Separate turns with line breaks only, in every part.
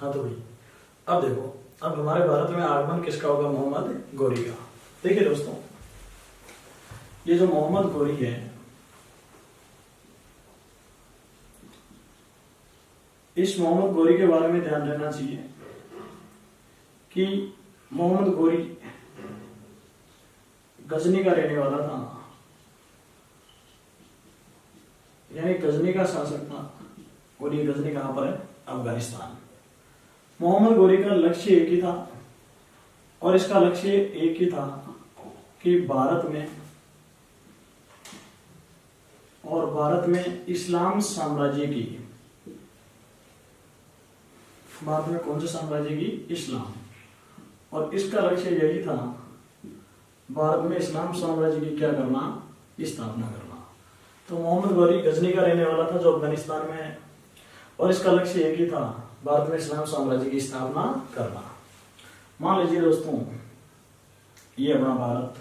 हाँ तो भाई अब देखो, अब हमारे भारत में आगमन किसका होगा? मोहम्मद गोरी का। देखिए दोस्तों, ये जो मोहम्मद गोरी है, इस मोहम्मद गोरी के बारे में ध्यान रखना चाहिए कि मोहम्मद गोरी गजनी का रहने वाला था, यानी गजनी का शासक था। और ये गजनी कहां पर है? अफगानिस्तान। मोहम्मद गोरी का लक्ष्य एक ही था, और इसका लक्ष्य एक ही था कि भारत में इस्लाम साम्राज्य की, भारत में कौन से साम्राज्य की? इस्लाम। और इसका लक्ष्य यही था भारत में इस्लाम साम्राज्य की क्या करना? स्थापना करना। तो मोहम्मद गोरी गजनी का रहने वाला था जो अफगानिस्तान में है, और इसका लक्ष्य एक ही था भारत में इस्लाम साम्राज्य की स्थापना करना। मान लीजिए दोस्तों, ये अपना भारत,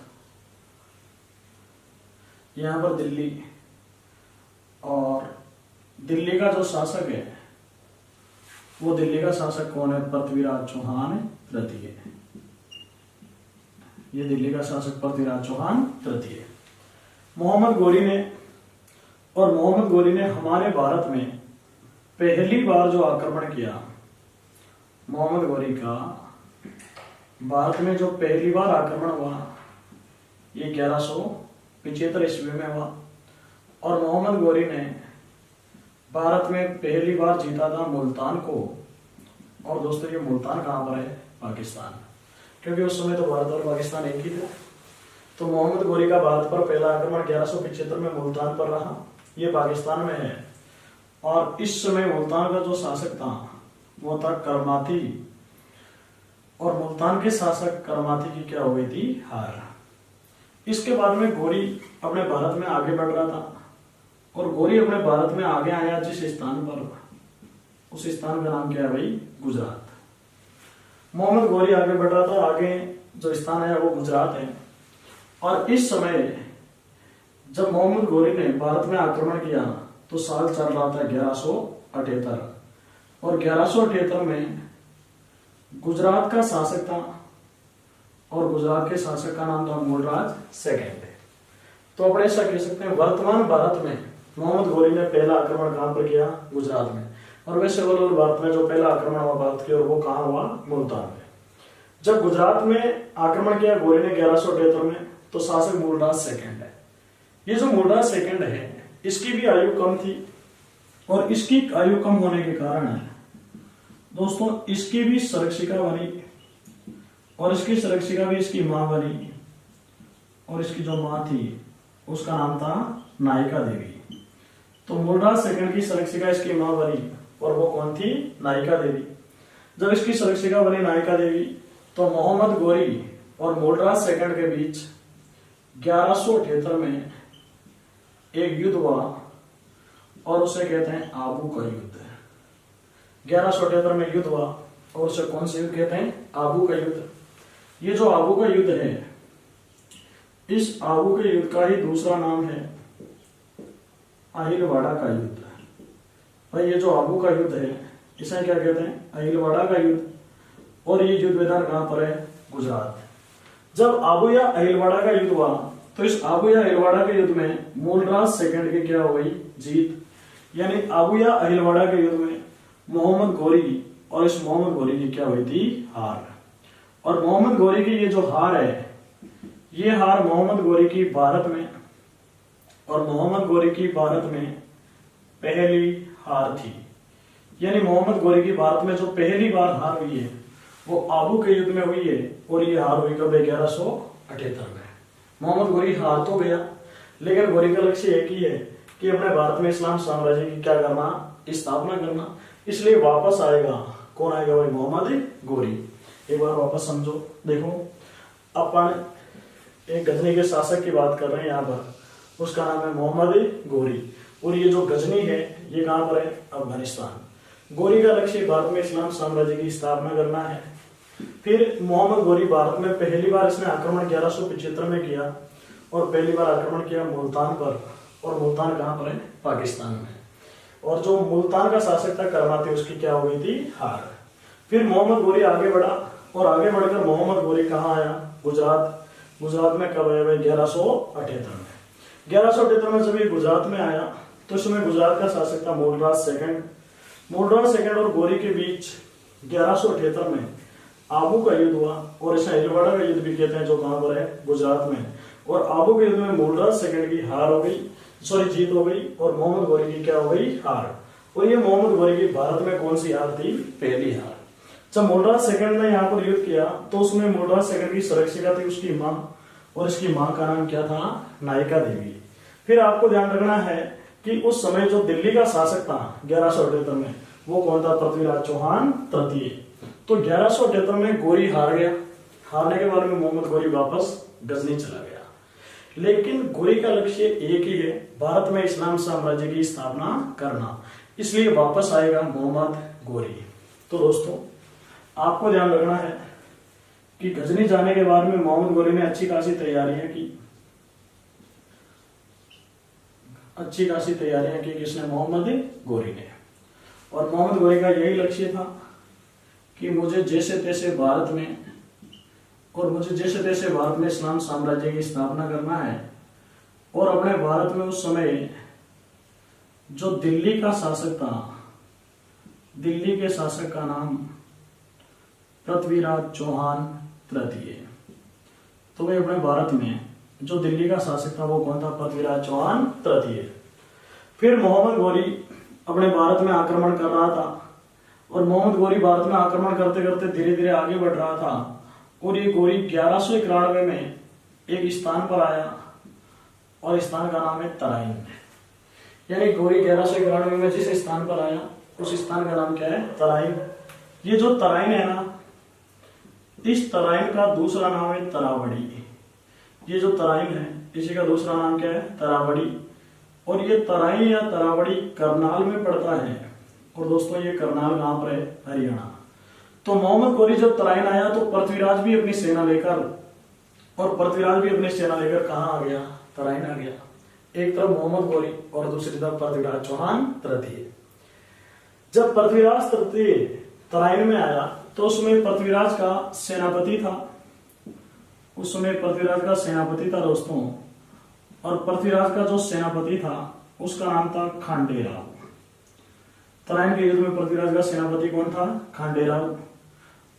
यहां पर दिल्ली, और दिल्ली का जो शासक है वो दिल्ली का शासक कौन है? पृथ्वीराज चौहान तृतीय। ये दिल्ली का शासक पृथ्वीराज चौहान तृतीय। मोहम्मद गोरी ने हमारे भारत में पहली बार जो आक्रमण किया, मोहम्मद गोरी का भारत में जो पहली बार आक्रमण हुआ ये 1175 ईस्वी में हुआ। और मोहम्मद गोरी ने भारत में पहली बार जीता था मुल्तान को। और दोस्तों ये मुल्तान कहां पर है? पाकिस्तान, क्योंकि उस समय तो भारत और पाकिस्तान एक ही थे। तो मोहम्मद गोरी का भारत पर पहला आक्रमण 1175 में मुल्तान पर रहा, ये पाकिस्तान में है। और इस समय मुल्तान का जो शासक था वो था करमाती, और मुल्तान के शासक करमाती की क्या हो गई थी? हार। इसके बाद में गोरी अपने भारत में आगे बढ़ रहा था, और गोरी अपने भारत में आगे आया जिस स्थान पर, उस स्थान का नाम क्या है भाई? गुजरात। मोहम्मद गोरी आगे बढ़ रहा था, आगे जो स्थान है वो गुजरात है। और इस समय जब मोहम्मद गोरी ने भारत में आक्रमण किया तो साल चल रहा था 1178, और 1178 में गुजरात का शासक था, और गुजरात के शासक का नाम था मूलराज सेकंड। तो अपने ऐसा कह सकते हैं वर्तमान भारत में मोहम्मद गोरी ने पहला आक्रमण कहां पर किया? गुजरात में। और वैसे ओवरऑल भारत में जो पहला आक्रमण हुआ भारत की, और वो कहां हुआ? मुल्तान में। जब गुजरात में आक्रमण किया गोरी ने 1178 में, तो शासक मूलराज सेकंड है। ये जो मूलराज सेकंड है इसकी भी आयु कम थी, और इसकी आयु कम होने के कारण है दोस्तों इसकी भी संरक्षिका बनी, और इसकी संरक्षिका भी इसकी मां बनी, और इसकी जो मां थी उसका नाम था नायिका देवी। तो मूलराज सेकंड की संरक्षिका इसकी मां बनी, और वो कौन थी? नायिका देवी। जब इसकी संरक्षिका बनी नायिका देवी, तो मोहम्मद गोरी और मूलराज सेकंड के बीच 1178 में एक युद्ध हुआ, और उसे कहते हैं आबू का युद्ध। 1178 में युद्ध हुआ, और उसे कौन से युद्ध कहते हैं? आबू का युद्ध। ये जो आबू का युद्ध है, इस आबू के युद्ध का ही दूसरा नाम है अहिलवाड़ा का युद्ध। भाई ये जो आबू का युद्ध है इसे क्या कहते हैं? अहिलवाड़ा का युद्ध। और ये युद्ध मैदान कहां पर है? गुजरात। जब आबू या अहिलवाड़ा का युद्ध हुआ, तो इस आबू या अहिलवाड़ा के युद्ध में मूलराज सेकंड की क्या हो गई? जीत। यानी आबू या अहिलवाड़ा के युद्ध में मोहम्मद गोरी और इस मोहम्मद गोरी की क्या हुई थी? हार। और मोहम्मद गोरी की ये जो हार है, ये हार मोहम्मद गोरी की भारत में, और मोहम्मद गोरी की भारत में पहली हार थी। यानी मोहम्मद गोरी की भारत में जो पहली बार हार हुई है वो आबू के युद्ध में हुई है, और ये हार हुई कब? 1178 में। मोहम्मद गोरी हार तो गया, लेकिन गोरी का लक्ष्य एक ही है कि अपने भारत में इस्लाम साम्राज्य की क्या करना? स्थापना करना। इसलिए वापस आएगा। कौन आएगा भाई? मोहम्मद गोरी। एक बार वापस समझो। देखो, अपन एक गजनी के शासक की बात कर रहे हैं यहाँ पर, उसका नाम है मोहम्मद गोरी, और ये जो गजनी है ये कहां पर है? अफगानिस्तान। गोरी का लक्ष्य भारत में इस्लाम साम्राज्य की स्थापना करना है। फिर मोहम्मद गोरी भारत में पहली बार इसने आक्रमण 1175 में किया, और पहली बार आक्रमण किया मुल्तान पर, और मुल्तान कहां पर है? पाकिस्तान में। और जो मुल्तान का शासक था करमाती, उसकी क्या हो गई थी? हार। फिर मोहम्मद गोरी आगे बढ़ा और आगे बढ़कर मोहम्मद गोरी कहाँ आया? गुजरात। गुजरात में कब आया भाई? 1178 में। 1178 में जब ये गुजरात में आया तो इस समय गुजरात का शासक था मूलराज सेकंड। मूलराज सेकंड और गोरी के बीच 1178 में आबू का युद्ध हुआ और इसे हिलवाड़ा का युद्ध भी कहते हैं, जो कहां पर है? गुजरात में। और आबू के युद्ध में मूलराज सेकंड की हार हो गई, सॉरी जीत हो गई, और मोहम्मद गोरी की क्या हो गई? हार। और ये मोहम्मद गोरी की भारत में कौन सी हार थी? पहली हार। जब मूलराज सेकंड ने यहाँ पर युद्ध किया तो उसमें मूलराज सेकंड की संरक्षिका थी उसकी माँ, और इसकी माँ का नाम क्या था? नायिका देवी। फिर आपको ध्यान रखना है कि उस समय जो दिल्ली का शासक था 1178 में, वो कौन था? पृथ्वीराज चौहान तृतीय। तो 1178 में गोरी हार गया। हारने के बाद में मोहम्मद गोरी वापस गजनी चला गया। लेकिन गोरी का लक्ष्य एक ही है, भारत में इस्लाम साम्राज्य की स्थापना करना, इसलिए वापस आएगा मोहम्मद गोरी। तो दोस्तों आपको ध्यान रखना है कि गजनी जाने के बाद में मोहम्मद गोरी ने अच्छी खासी तैयारियां की। किसने? मोहम्मद गोरी ने। और मोहम्मद गोरी का यही लक्ष्य था कि मुझे जैसे तैसे भारत में इस्लाम साम्राज्य की स्थापना करना है। और अपने भारत में उस समय जो दिल्ली का शासक था, दिल्ली के शासक का नाम पृथ्वीराज चौहान तृतीय। तो वे अपने भारत में जो दिल्ली का शासक था वो कौन था? पृथ्वीराज चौहान तृतीय। फिर मोहम्मद गोरी अपने भारत में आक्रमण कर रहा था, और मोहम्मद गोरी भारत में आक्रमण करते करते धीरे धीरे आगे बढ़ रहा था। और ये गोरी 1191 में एक स्थान पर आया, और स्थान का नाम है तराइन। यानी गोरी 1191 में जिस स्थान पर आया उस स्थान का नाम क्या है? तराइन। ये जो तराइन है ना, इस तराइन का दूसरा नाम है तरावड़ी। ये जो तराइन है इसी का दूसरा नाम क्या है? तरावड़ी। और ये तराइन या तरावड़ी करनाल में पड़ता है। और दोस्तों ये करनाल कहां पर है? हरियाणा। तो मोहम्मद गोरी जब तराइन आया तो पृथ्वीराज भी अपनी सेना लेकर कहां आ गया? तराइन आ गया। एक तरफ मोहम्मद गोरी और दूसरी तरफ पृथ्वीराज चौहान तृतीय। जब पृथ्वीराज तृतीय तराइन में आया तो उसमें पृथ्वीराज का सेनापति था। दोस्तों, और पृथ्वीराज का जो सेनापति था उसका नाम था खांडेराव। तराइन के युद्ध में पृथ्वीराज का सेनापति कौन था? खांडेराव।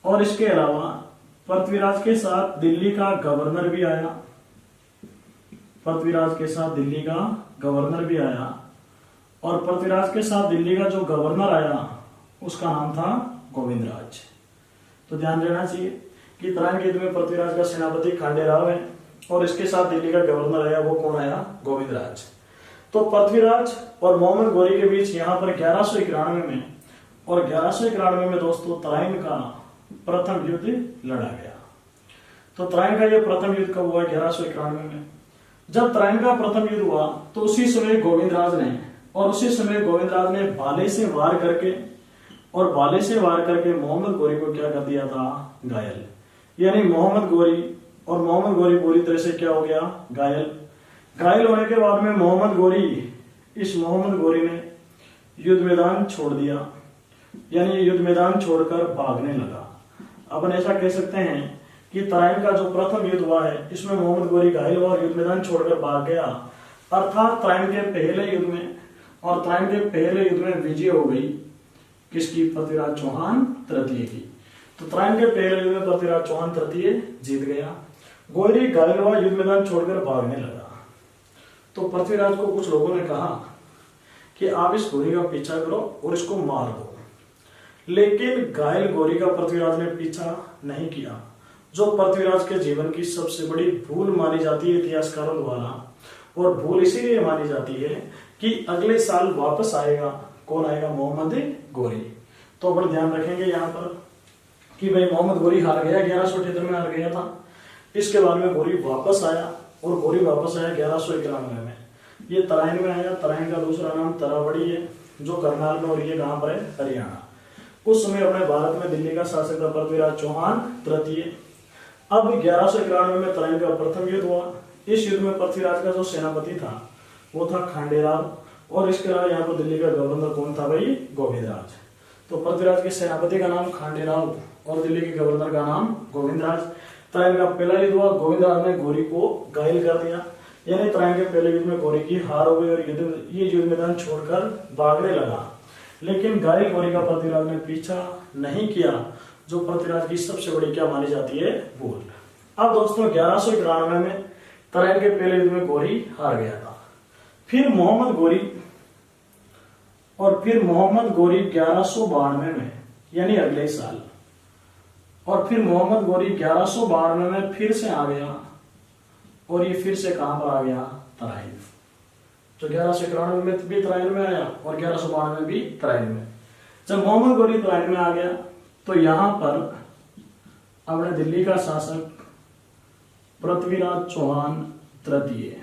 और इसके अलावा पृथ्वीराज के साथ दिल्ली का गवर्नर भी आया। और पृथ्वीराज के साथ दिल्ली का जो गवर्नर आया उसका नाम था गोविंदराज। तो ध्यान देना चाहिए कि तराइन के युद्ध में पृथ्वीराज का सेनापति खांडेराव है, और इसके साथ दिल्ली का गवर्नर आया, वो कौन आया? गोविंदराज। तो पृथ्वीराज और मोहम्मद गोरी के बीच यहाँ पर 1191 में दोस्तों तराइन का प्रथम युद्ध लड़ा गया। तो तराइन का यह प्रथम युद्ध कब हुआ? 1191 में। जब तराइन का प्रथम युद्ध हुआ तो उसी समय गोविंदराज ने भाले से वार करके मोहम्मद गोरी को क्या कर दिया था? घायल। यानी मोहम्मद गोरी पूरी तरह से क्या हो गया? घायल होने के बाद में मोहम्मद गोरी ने युद्ध मैदान छोड़ दिया, यानी युद्ध मैदान छोड़कर भागने लगा। अपन ऐसा कह सकते हैं कि तराइन का जो प्रथम युद्ध हुआ है इसमें मोहम्मद गोरी घायल हुआ और युद्ध मैदान छोड़कर भाग गया। अर्थात तराइन के पहले युद्ध में विजय हो गई किसकी? पृथ्वीराज चौहान तृतीय की। तो तराइन के पहले युद्ध में पृथ्वीराज चौहान तृतीय जीत गया। गोरी घायल हुआ, युद्ध मैदान छोड़कर भागने लगा। तो पृथ्वीराज को कुछ लोगों ने कहा कि आप इस गोरी का पीछा करो और इसको मार दो। लेकिन घायल गोरी का पृथ्वीराज ने पीछा नहीं किया, जो पृथ्वीराज के जीवन की सबसे बड़ी भूल मानी जाती है इतिहासकारों द्वारा। और भूल इसीलिए मानी जाती है कि अगले साल वापस आएगा। कौन आएगा? मोहम्मद गोरी। तो अपन ध्यान रखेंगे यहाँ पर कि भाई मोहम्मद गोरी हार गया, 1178 में हार गया था। इसके बाद में गोरी वापस आया, और गोरी वापस आया 1191 में। ये तराइन में आया। तराइन का दूसरा नाम तरावड़ी है, जो करनाल में, और ये कहां पर है? हरियाणा। उस समय अपने भारत में दिल्ली का शासक था पृथ्वीराज चौहान तृतीय। अब 1191 में तराइन का प्रथम युद्ध हुआ। इस युद्ध में पृथ्वीराज का जो सेनापति था वो था खांडेराव, और इसके अलावा यहाँ पर दिल्ली का गवर्नर कौन था? भाई गोविंदराज। तो पृथ्वीराज के सेनापति का नाम खांडेराव और दिल्ली के गवर्नर का नाम गोविंदराज। तराइन का पहला युद्ध हुआ, गोविंदराज ने गौरी को घायल कर दिया, यानी तराइन के पहले युद्ध में गौरी की हार हो गई और ये युद्ध मैदान छोड़कर भागने लगा। लेकिन घायल गौरी का पृथ्वीराज ने पीछा नहीं किया, जो पृथ्वीराज की सबसे बड़ी क्या मानी जाती है भूल। अब दोस्तों 1191 में तराइन के पहले युद्ध में गौरी हार गया था। फिर मोहम्मद गौरी 1192 में, यानी अगले साल, और फिर मोहम्मद गौरी 1192 में फिर से आ गया, और ये फिर से कहां पर आ गया, तराइन। तो 1191 में भी तराइन में आया और 1192 में भी तराइन में। जब मोहम्मद गौरी तराइन में आ गया तो यहां पर अपने दिल्ली का शासक पृथ्वीराज चौहान तृतीय,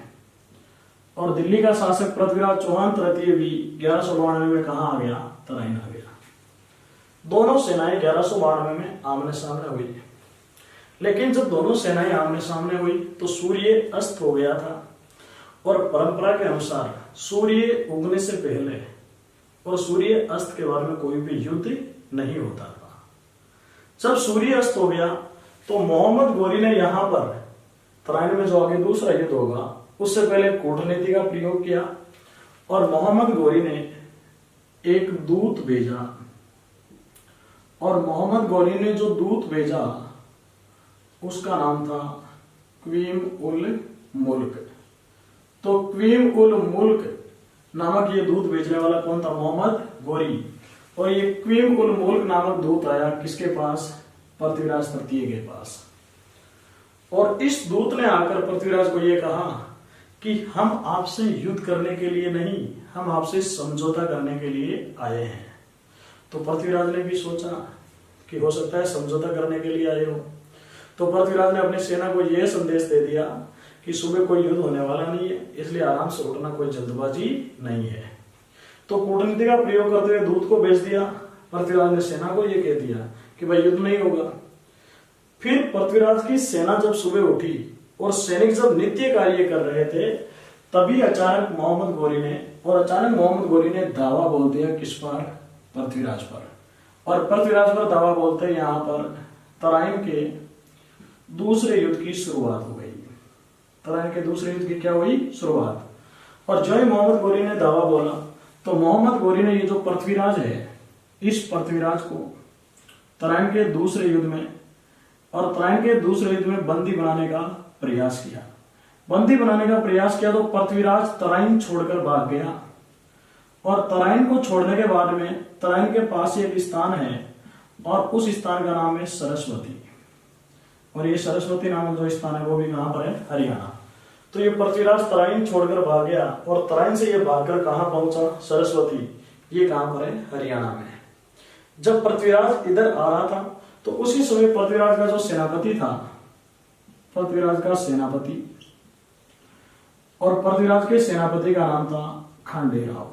और दिल्ली का शासक पृथ्वीराज चौहान तृतीय भी 1192 में कहा आ गया, तराइन आ गया। दोनों सेनाएं 1192 में आमने सामने हुई। लेकिन जब दोनों सेनाएं आमने सामने हुई तो सूर्य अस्त हो गया था, और परंपरा के अनुसार सूर्य उगने से पहले और सूर्य अस्त के बाद में कोई भी युद्ध नहीं होता था। जब सूर्य अस्त हो गया तो मोहम्मद गौरी ने यहां पर तराइन में जो आगे दूसरा युद्ध होगा उससे पहले कूटनीति का प्रयोग किया, और मोहम्मद गौरी ने एक दूत भेजा, और मोहम्मद गौरी ने जो दूत भेजा उसका नाम था क्वीम उल मुल्क। तो क्वीम उल मुल्क नामक ये दूत भेजने वाला कौन था, मोहम्मद गौरी। और ये क्वीम उल मुल्क नामक दूत आया किसके पास, पृथ्वीराज तृतीय के पास। और इस दूत ने आकर पृथ्वीराज को यह कहा कि हम आपसे युद्ध करने के लिए नहीं, हम आपसे समझौता करने के लिए आए हैं। तो पृथ्वीराज ने भी सोचा कि हो सकता है समझौता करने के लिए आए हो। तो पृथ्वीराज ने अपनी सेना को यह संदेश दे दिया कि सुबह कोई युद्ध होने वाला नहीं है, इसलिए आराम से उठना, कोई जल्दबाजी नहीं है। तो कूटनीति का प्रयोग करते हुए दूत को भेज दिया। पृथ्वीराज ने सेना को यह कह दिया कि भाई युद्ध नहीं होगा। फिर पृथ्वीराज की सेना जब सुबह उठी और सैनिक जब नित्य कार्य कर रहे थे, तभी अचानक मोहम्मद गौरी ने दावा बोल दिया किस पर, पृथ्वीराज पर। और पृथ्वीराज पर दावा बोलते यहां पर तराइन के दूसरे युद्ध की शुरुआत हो गई। तराइन के दूसरे युद्ध की क्या हुई, शुरुआत। और जो ही मोहम्मद गौरी ने दावा बोला तो मोहम्मद गौरी ने ये जो पृथ्वीराज है, इस पृथ्वीराज को तराइन के दूसरे युद्ध में बंदी बनाने का प्रयास किया। तो पृथ्वीराज तराइन छोड़कर भाग गया, और तराइन को छोड़ने के बाद में तराइन के पास एक स्थान है, और उस स्थान का नाम है सरस्वती। और ये सरस्वती नामक जो स्थान है वो भी कहां पर है, हरियाणा। तो ये पृथ्वीराज तराइन छोड़कर भाग गया, और तराइन से ये भागकर कहां पहुंचा, सरस्वती। ये कहां पर है, हरियाणा में। जब पृथ्वीराज इधर आ रहा था तो उसी समय पृथ्वीराज का जो सेनापति था, पृथ्वीराज के सेनापति का नाम था खांडेराव।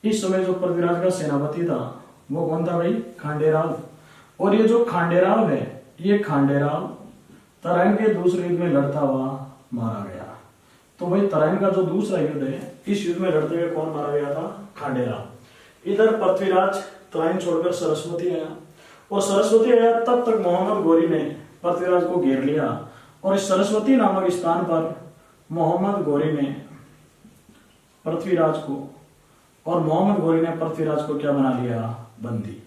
इस समय जो पृथ्वीराज का सेनापति था वो कौन था भाई, खांडेराव। और ये जो खांडेराव है, ये खांडेराव तराइन के दूसरे युद्ध में लड़ता हुआ मारा गया। तो भाई तराइन का जो दूसरा युद्ध है, इस युद्ध में लड़ते हुए कौन मारा गया था, खांडेराव। इधर पृथ्वीराज तराइन छोड़कर सरस्वती आया, और सरस्वती आया तब तक मोहम्मद गौरी ने पृथ्वीराज को घेर लिया, और इस सरस्वती नामक स्थान पर मोहम्मद गौरी ने पृथ्वीराज को क्या बना लिया, बंदी।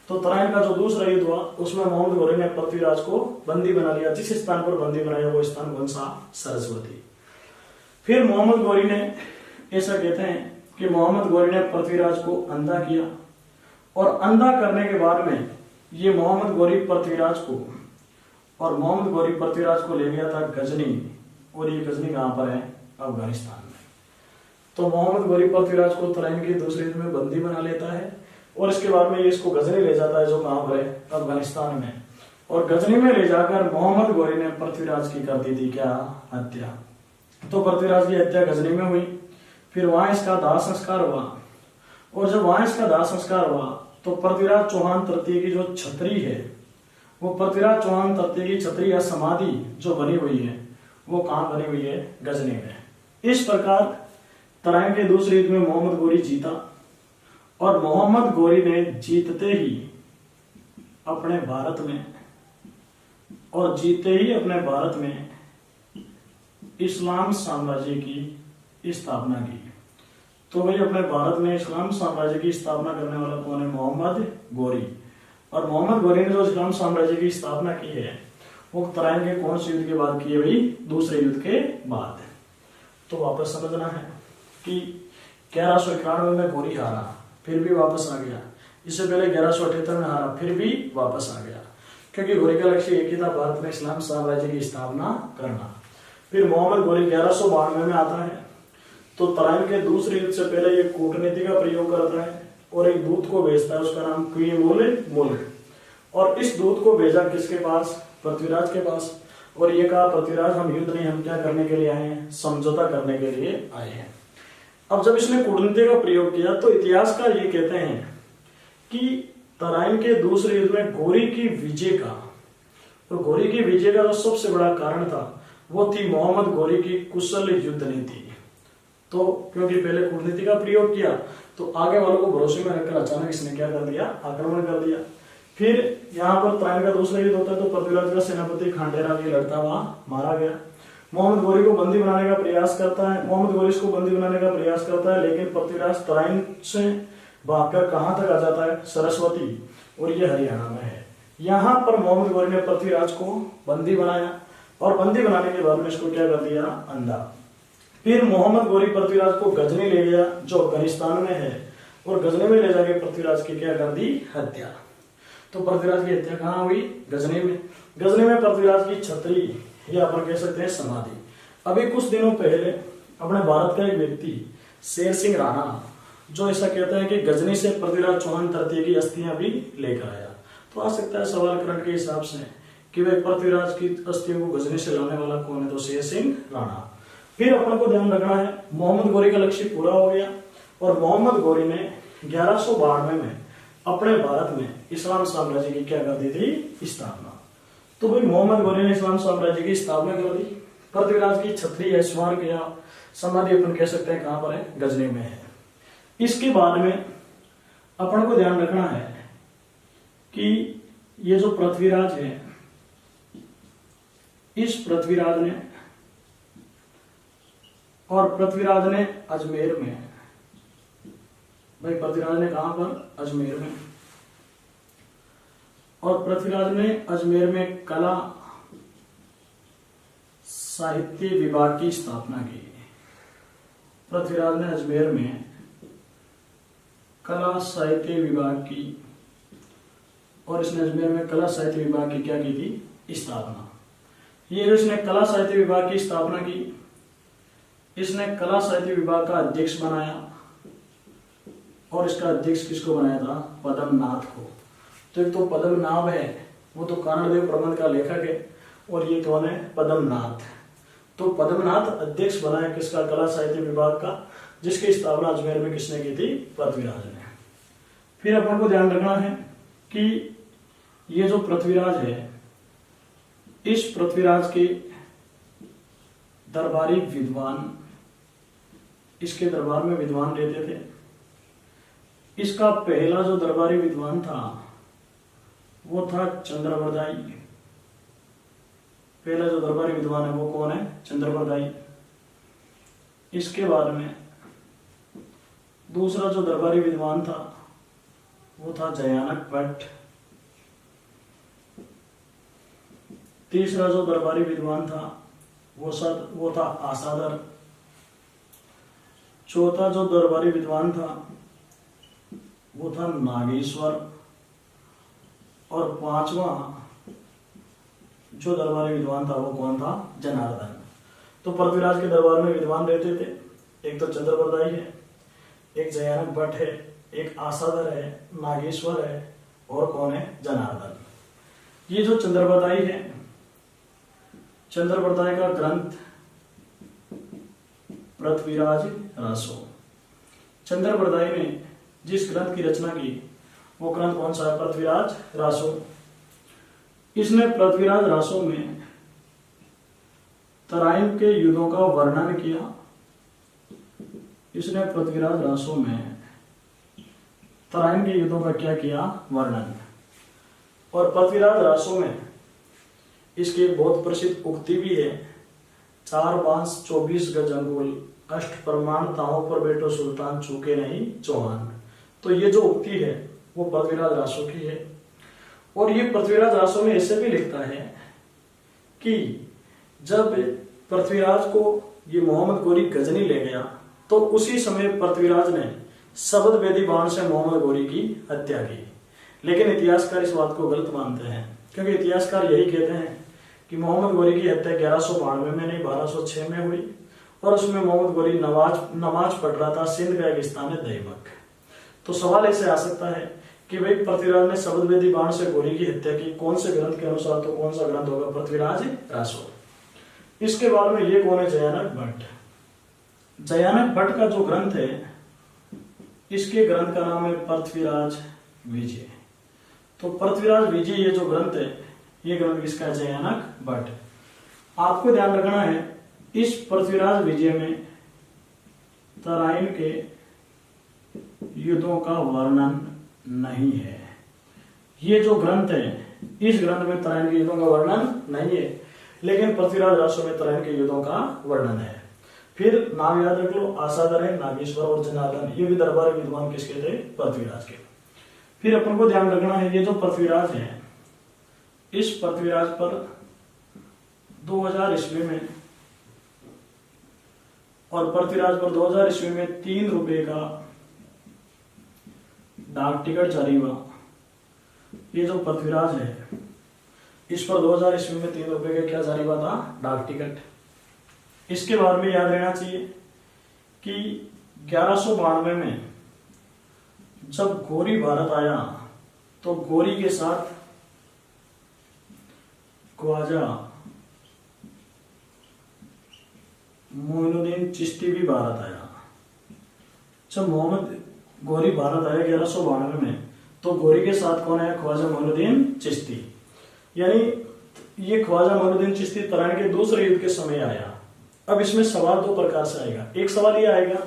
तो तराइन का जो दूसरा युद्ध हुआ उसमें मोहम्मद गौरी ने पृथ्वीराज को बंदी बना लिया। जिस स्थान पर बंदी बनाया वो स्थान कौन सा, सरस्वती। फिर मोहम्मद गौरी ने, ऐसा कहते हैं कि मोहम्मद गौरी ने पृथ्वीराज को अंधा किया, और अंधा करने के बाद में ये मोहम्मद गौरी पृथ्वीराज को ले गया था गजनी, और ये गजनी कहां पर है, अफगानिस्तान में। तो मोहम्मद गौरी पृथ्वीराज को तराइन के दूसरे युद्ध में बंदी बना लेता है, और इसके बाद में ये इसको गजनी ले जाता है, जो कहां पर है, अफगानिस्तान में। और गजनी में ले जाकर मोहम्मद गौरी ने पृथ्वीराज की कर दी थी क्या, हत्या। तो पृथ्वीराज की हत्या गजनी में हुई। फिर वहां इसका दाह संस्कार हुआ, और जब वहां इसका दाह संस्कार हुआ तो पृथ्वीराज चौहान तृतीय की जो छतरी है, वो पृथ्वीराज चौहान तृतीय की छतरी या समाधि जो बनी हुई है वो कहां बनी हुई है, गजनी में। इस प्रकार तराइन के दूसरे युद्ध में मोहम्मद गौरी जीता, और मोहम्मद गोरी ने जीतते ही अपने भारत में इस्लाम साम्राज्य की स्थापना की। तो भाई अपने भारत में इस्लाम साम्राज्य की स्थापना करने वाला कौन है? मोहम्मद गोरी। और मोहम्मद गोरी ने जो इस्लाम साम्राज्य की स्थापना की है वो तराइन के कौन से युद्ध के बाद की है भाई? दूसरे युद्ध के बाद। तो वापस समझना है कि 1191 में गोरी हारा, फिर भी वापस आ गया। इससे पहले 1178 में हारा, फिर भी वापस आ गया, क्योंकि गोरी का लक्ष्य एक ही था, भारत में इस्लाम साम्राज्य की स्थापना करना। फिर मोहम्मद गोरी 1192 में आता है, तो तराइन के दूसरे युद्ध से पहले ये कूटनीति का प्रयोग करता है और एक दूत को भेजता है, उसका नाम मुल्क। और इस दूत को भेजा किसके पास? पृथ्वीराज के पास। और ये कहा पृथ्वीराज हम युद्ध नहीं, हम क्या करने के लिए आए हैं? समझौता करने के लिए आए हैं। अब जब इसने कूटनीति का प्रयोग किया तो इतिहासकार ये कहते हैं कि तराइन के दूसरे युद्ध में गोरी की विजय का, तो गोरी की विजय का जो सबसे बड़ा कारण था वो थी मोहम्मद गोरी की कुशल युद्ध नीति। तो क्योंकि पहले कूटनीति का प्रयोग किया तो आगे वालों को भरोसे में रखकर अचानक इसने क्या कर दिया? आक्रमण कर दिया। फिर यहाँ पर तराइन का दूसरा युद्ध होता है, तो पृथ्वीराज का सेनापति खांडेराव ये लड़ता हुआ मारा गया। मोहम्मद गोरी को बंदी बनाने का प्रयास करता है, लेकिन पृथ्वीराज तराइन से भागकर कहां तक आ जाता है? सरस्वती, और ये हरियाणा में है। यहाँ पर मोहम्मद गोरी ने पृथ्वीराज को बंदी बनाया और बंदी बनाने के बाद में इसको क्या कर दिया? अंधा। फिर मोहम्मद गोरी पृथ्वीराज को गजनी ले गया जो अफगानिस्तान में है, और गजनी में ले जाके पृथ्वीराज की क्या कर दी? हत्या। तो पृथ्वीराज की हत्या कहाँ हुई? गजनी में। गजनी में पृथ्वीराज की छतरी या अपन कह सकते हैं समाधि। अभी कुछ दिनों पहले अपने भारत का एक व्यक्ति शेर सिंह राणा जो ऐसा कहता है कि गजनी से पृथ्वीराज चौहान तृतीय की अस्थियां भी लेकर आया। तो आ सकता है सवाल करंट के हिसाब से कि भाई पृथ्वीराज की अस्थियों को गजनी से लाने वाला कौन है? तो शेर सिंह राणा। फिर अपन को ध्यान रखना है मोहम्मद गोरी का लक्ष्य पूरा हो गया और मोहम्मद गोरी ने 1192 में अपने भारत में इस्लाम साम्राज्य की क्या कर दी थी? स्थापना। तो भाई मोहम्मद गोरी ने इस्लाम साम्राज्य की स्थापना कर दी। पृथ्वीराज की छतरी है, स्मारक या समाधि अपन कह सकते हैं कहां पर है? गजनी में है। इसके बाद में अपन को ध्यान रखना है कि ये जो पृथ्वीराज है, इस पृथ्वीराज ने अजमेर में, भाई पृथ्वीराज ने कहां पर? अजमेर में। और पृथ्वीराज ने अजमेर में कला साहित्य विभाग की स्थापना की। पृथ्वीराज ने अजमेर में कला साहित्य विभाग की, और इसने अजमेर में कला साहित्य विभाग की क्या की थी? स्थापना। ये जो इसने कला साहित्य विभाग की स्थापना की, इसने कला साहित्य विभाग का अध्यक्ष बनाया, और इसका अध्यक्ष किसको बनाया था? पद्मनाथ को। तो एक तो पद्मनाभ है, वो तो कानड़देव प्रबंध का लेखक है, और ये कौन है? पद्मनाथ। तो पद्मनाथ अध्यक्ष बनाया किसका? कला साहित्य विभाग का, जिसकी स्थापना अजमेर में किसने की थी? पृथ्वीराज ने। फिर अपन को ध्यान रखना है कि ये जो पृथ्वीराज है, इस पृथ्वीराज के दरबारी विद्वान, इसके दरबार में विद्वान रहते थे। इसका पहला जो दरबारी विद्वान था वो था चंद्रबरदाई। पहला जो दरबारी विद्वान है वो कौन है? चंद्रबरदाई। इसके बाद में दूसरा जो दरबारी विद्वान था वो था जयानक भट्ट। तीसरा जो दरबारी विद्वान था वो था आसादर। चौथा जो दरबारी विद्वान था वो था नागेश्वर। और पांचवा जो दरबारी विद्वान था वो कौन था? जनार्दन। तो पृथ्वीराज के दरबार में विद्वान रहते थे, एक तो चंद्रबरदाई है, एक जयानक भट्ट है, एक आसादर है, नागेश्वर है, और कौन है? जनार्दन। ये जो चंद्रबरदाई है, चंद्रबरदाई का ग्रंथ पृथ्वीराज रासो। चंद्रबरदाई ने जिस ग्रंथ की रचना की वो ग्रंथ कौन सा है? पृथ्वीराज रासो। इसने पृथ्वीराज रासो में तराइन के युद्धों का वर्णन किया। इसने पृथ्वीराज रासो में तराइन के युद्धों का क्या किया वर्णन। और पृथ्वीराज रासो में इसकी एक बहुत प्रसिद्ध उक्ति भी है, 4 बांस 24 गज अंगुल, अष्ट प्रमाण ताओं पर बैठो सुल्तान चूके नहीं चौहान। तो ये जो उक्ति है वो पृथ्वीराज रासो की है। और ये पृथ्वीराज रासो में ऐसे भी लिखता है कि जब पृथ्वीराज को ये मोहम्मद गोरी गजनी ले गया तो उसी समय पृथ्वीराज ने शब्द वेदी बाण से मोहम्मद गोरी की हत्या की। लेकिन इतिहासकार इस बात को गलत मानते हैं, क्योंकि इतिहासकार यही कहते हैं कि मोहम्मद गोरी की हत्या 1192 में नहीं 1206 में हुई, और उसमें मोहम्मद गोरी नमाज पढ़ रहा था सिंध का एक स्थान है दैवक। तो सवाल ऐसे आ सकता है कि भाई पृथ्वीराज ने शब्द वेदी बाण से गोरी की हत्या की, कौन से ग्रंथ के अनुसार? तो कौन सा ग्रंथ होगा? पृथ्वीराज रासो। इसके बाद में ये कौन है? जयानक भट्ट। जयानक भट्ट का जो ग्रंथ है, इसके ग्रंथ का नाम है पृथ्वीराज विजय। तो पृथ्वीराज विजय ये जो ग्रंथ है, ये ग्रंथ किसका है? जयानक भट्ट। आपको ध्यान रखना है इस पृथ्वीराज विजय में तराइन के युद्धों का वर्णन नहीं है। ये जो ग्रंथ है, इस ग्रंथ में तराइन के युद्धों का वर्णन नहीं है, लेकिन पृथ्वीराज रासो में तराइन के युद्धों का वर्णन है। फिर नाम याद रख लो, आसादर है, नागेश्वर और जनार्दन, ये भी दरबारी विद्वान किसके थे? पृथ्वीराज के। फिर अपन को ध्यान रखना है ये जो पृथ्वीराज है, इस पृथ्वीराज पर 2000 ईस्वी में और पृथ्वीराज पर 2000 ईस्वी में 3 रुपए का डाक टिकट जारी हुआ। ये जो पृथ्वीराज है, इस पर 2000 ईस्वी में 3 रुपए का क्या जारी हुआ था? डाक टिकट। इसके बारे में याद रहना चाहिए कि 1192 में जब गोरी भारत आया तो गोरी के साथ ख्वाजा मोइनुद्दीन चिश्ती भी भारत आया। जब मोहम्मद गोरी भारत आया 1192 में, तो गोरी के साथ कौन है? ख्वाजा मोइनुद्दीन चिश्ती। यानी ये ख्वाजा मोइनुद्दीन चिश्ती तराइन के दूसरे युद्ध के समय आया। अब इसमें सवाल 2 प्रकार से आएगा। एक सवाल ये आएगा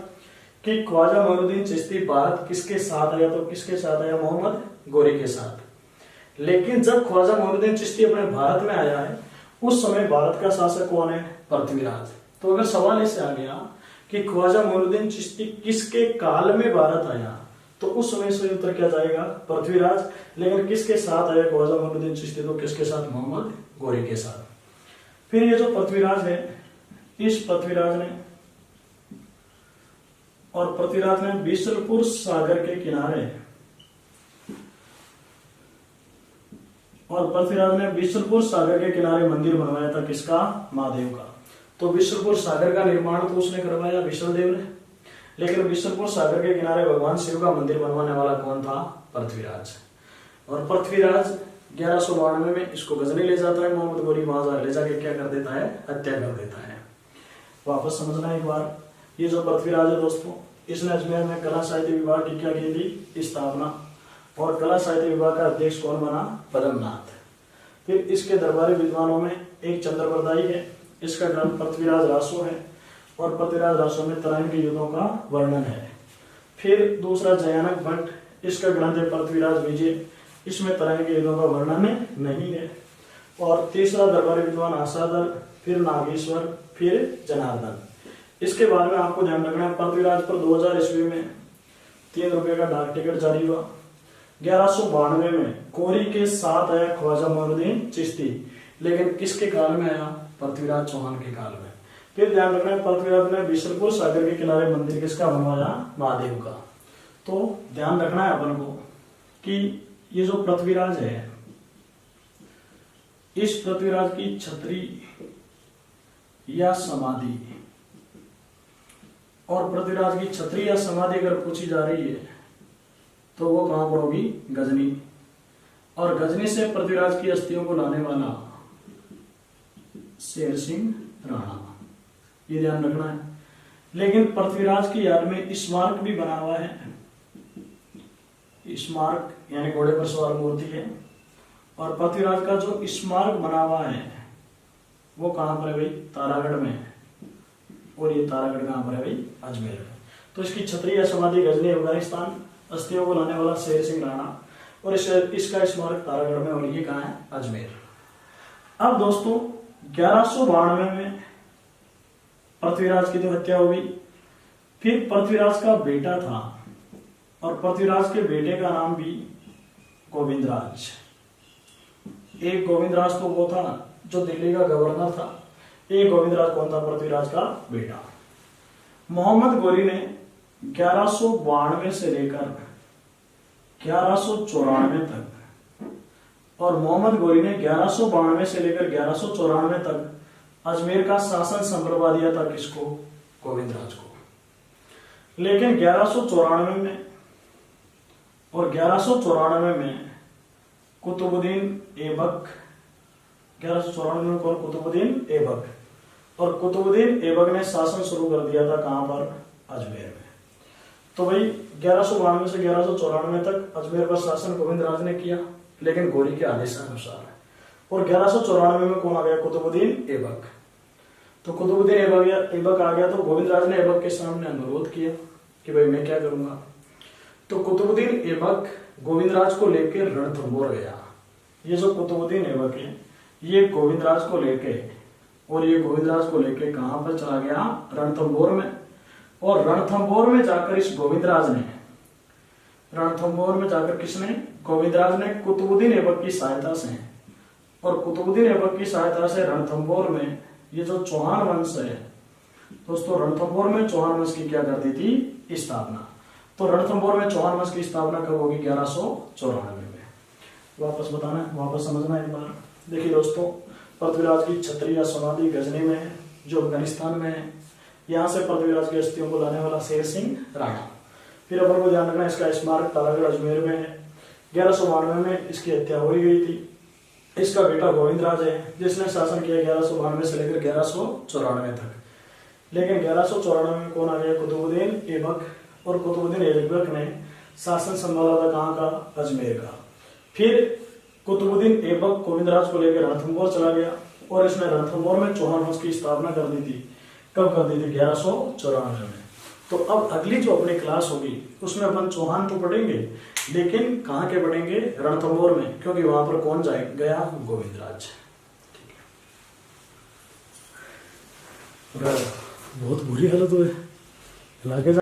कि ख्वाजा मोइनुद्दीन चिश्ती भारत किसके साथ आया? तो किसके साथ आया? मोहम्मद गोरी के साथ। लेकिन जब ख्वाजा मोइनुद्दीन चिश्ती अपने भारत में आया है, उस समय भारत का शासक कौन है? पृथ्वीराज। तो अगर सवाल ऐसे आ गया कि ख्वाजा मोइनुद्दीन चिश्ती किसके काल में भारत आया, तो उस समय से उत्तर क्या जाएगा? पृथ्वीराज। लेकिन किसके साथ आया ख्वाजा मोइनुद्दीन चिश्ती? तो किसके साथ? मोहम्मद गोरी के साथ। फिर ये जो पृथ्वीराज है, इस पृथ्वीराज ने बिशनपुर सागर के किनारे मंदिर बनवाया था। किसका? महादेव का। तो बिशनपुर सागर का निर्माण तो उसने करवाया विष्णुदेव ने, लेकिन बिशनपुर सागर के किनारे भगवान शिव का मंदिर बनवाने वाला कौन था? पृथ्वीराज। और पृथ्वीराज 1192 में इसको गजनी ले जाता है मोहम्मद गोरी, वहां ले जाके क्या कर देता है? हत्या कर देता है। वापस समझना एक बार, ये जो पृथ्वीराज है दोस्तों, इसने अजमेर में कला साहित्य विभाग की क्या की थी? स्थापना। और कला साहित्य विभाग का अध्यक्ष कौन बना? पद्मनाथ। फिर इसके दरबारी विद्वानों में एक चंद्रप्रदायी है, इसका ग्रंथ पृथ्वीराज रासो है, और पृथ्वीराज रासो में तराइन के युद्धों का वर्णन है। फिर दूसरा जयानक भट्ट, इसका ग्रंथ है पृथ्वीराज विजय, इसमें तराइन के युद्धों का वर्णन नहीं है। और तीसरा दरबारी विद्वान आसादर, फिर नागेश्वर, फिर जनार्दन। इसके बारे में आपको ध्यान रखना है, पृथ्वीराज पर 2000 ईस्वी में 3 रुपए का डाक टिकट जारी हुआ। 1192 में गोरी के साथ आया ख्वाजा मोइनुद्दीन चिश्ती, लेकिन किसके काल में आया? पृथ्वीराज चौहान के काल में। फिर ध्यान रखना है, पृथ्वीराज ने बिशनपुर सागर के किनारे मंदिर किसका बनवाया? महादेव का। तो ध्यान रखना है अपन को कि ये जो पृथ्वीराज है, इस पृथ्वीराज की छतरी या समाधि, और पृथ्वीराज की छतरी या समाधि अगर पूछी जा रही है तो वो कहां पर होगी? गजनी। और गजनी से पृथ्वीराज की अस्थियों को लाने वाला शेर सिंह राणा, ये ध्यान रखना है। लेकिन पृथ्वीराज की याद में स्मारक भी बना हुआ है। स्मारक यानी घोड़े पर सवार मूर्ति है, और पृथ्वीराज का जो स्मारक बना हुआ है वो कहां पर है भाई? तारागढ़ में है। और ये तारागढ़ कहां पर है भाई? अजमेर में। तो इसकी छतरी या समाधि गजनी अफगानिस्तान, अस्थियों को लाने वाला शेर सिंह राणा, और इसका स्मारक तारागढ़ में, और ये कहाँ है? अजमेर। अब दोस्तों 1192 में पृथ्वीराज की तो हत्या हुई। फिर पृथ्वीराज का बेटा था, और पृथ्वीराज के बेटे का नाम भी गोविंदराज। एक गोविंदराज तो वो था जो दिल्ली का गवर्नर था, एक गोविंदराज कौन था? पृथ्वीराज का बेटा। मोहम्मद गौरी ने 1192 से लेकर 1194 तक, और मोहम्मद गौरी ने 1192 से लेकर 1194 तक अजमेर का शासन संभलवा दिया था। किसको? गोविंदराज को। लेकिन 1194 में और 1194 में कुतुबुद्दीन ऐबक, 1194 में कौन? कुतुबुद्दीन ऐबक, और कुतुबुद्दीन ऐबक ने शासन शुरू कर दिया था कहां पर? अजमेर में। तो भाई 1192 से 1194 तक अजमेर पर शासन गोविंदराज ने किया, लेकिन गौरी के आदेशानुसार। और 1194 में कौन आ गया? कुतुबुद्दीन ऐबक। तो कुतुबुद्दीन ऐबक आ गया, तो गोविंदराज ने ऐबक के सामने अनुरोध किया कि भाई मैं क्या करूंगा। तो कुतुबुद्दीन ऐबक गोविंदराज को लेकर रणथंभौर गया। ये जो कुतुबुद्दीन ऐबक है, ये गोविंदराज को लेके, और ये गोविंदराज को लेके कहां पर चला गया? रणथंभौर में। और रणथंभौर में जाकर इस गोविंदराज ने, रणथंभौर में जाकर किसने? गोविंदराज ने कुतुबुद्दीन ऐबक की सहायता से, और कुतुबुद्दीन ऐबक की सहायता से रणथंभौर में ये जो चौहान वंश है दोस्तों, रणथंभौर में चौहान वंश की क्या कर दी थी? स्थापना। तो रणथंभौर में चौहान वंश की स्थापना कब होगी? 1194 में। वापस बताना है, वापस समझना एक बार। देखिए दोस्तों, पृथ्वीराज की छतरी या समाधि गजनी में है, जो अफगानिस्तान में है। यहाँ से पृथ्वीराज की अस्थियों को लाने वाला शेर सिंह राणा। फिर अपन को ध्यान रखना, इसका स्मारक तारागढ़ अजमेर में है। 1192 में इसकी हत्या हो गई थी। इसका बेटा गोविंदराज है, जिसने शासन किया 1192 से लेकर 1194 तक। लेकिन 1194 में कौन आ गया? कुतुबुद्दीन ऐबक, और कुतुबुद्दीन ऐबक ने शासन संभाला था कहाँ का? अजमेर का। फिर कुतुबुद्दीन ऐबक गोविंदराज को लेकर रणथंभौर चला गया, और इसने रणथंभौर में चौहान वंश की स्थापना कर दी थी। कब कर दी थी? 1194 में। तो अब अगली जो अपनी क्लास होगी उसमें अपन चौहान तो पढ़ेंगे, लेकिन कहाँ के पढ़ेंगे? रणथंभौर में, क्योंकि वहां पर कौन गया? गोविंदराज। बहुत बुरी हालत हुई,